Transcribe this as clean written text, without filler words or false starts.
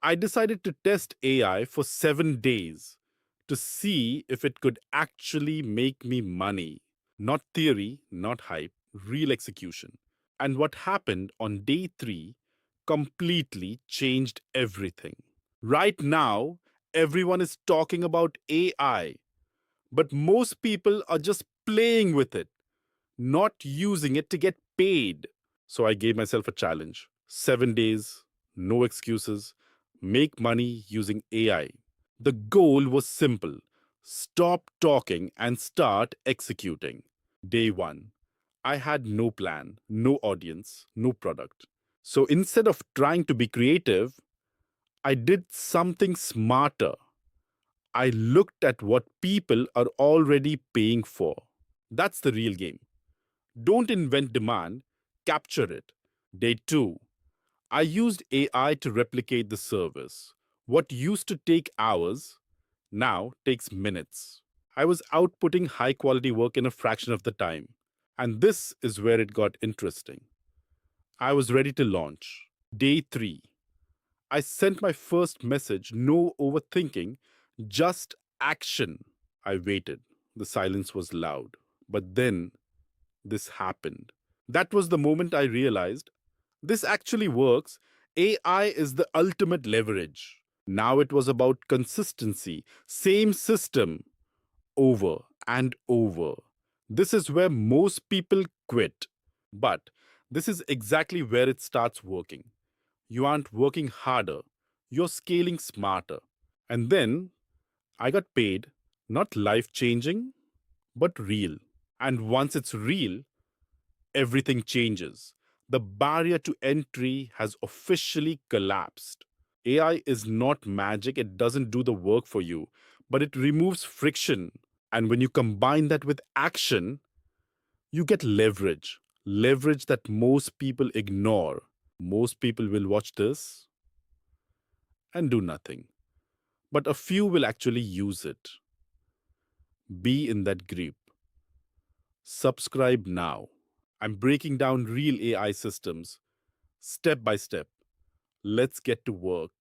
I decided to test AI for 7 days to see if it could actually make me money. Not theory, not hype, real execution. And what happened on day three completely changed everything. Right now, everyone is talking about AI, but most people are just playing with it, not using it to get paid. So I gave myself a challenge: 7 days, no excuses, make money using AI. The goal was simple: stop talking and start executing. Day one, I had no plan, no audience, no product. So instead of trying to be creative, I did something smarter. I looked at what people are already paying for. That's the real game. Don't invent demand, capture it. Day two, I used AI to replicate the service. What used to take hours now takes minutes. I was outputting high quality work in a fraction of the time. And this is where it got interesting. I was ready to launch. Day three, I sent my first message, no overthinking, just action. I waited. The silence was loud. But then this happened. That was the moment I realized this actually works. AI is the ultimate leverage. Now it was about consistency, same system over and over. This is where most people quit. But this is exactly where it starts working. You aren't working harder, you're scaling smarter. And then I got paid, not life changing, but real. And once it's real, everything changes. The barrier to entry has officially collapsed. AI is not magic, it doesn't do the work for you, but it removes friction. And when you combine that with action, you get leverage. Leverage that most people ignore. Most people will watch this and do nothing, but a few will actually use it. Be in that group. Subscribe now. I'm breaking down real AI systems step by step. Let's get to work.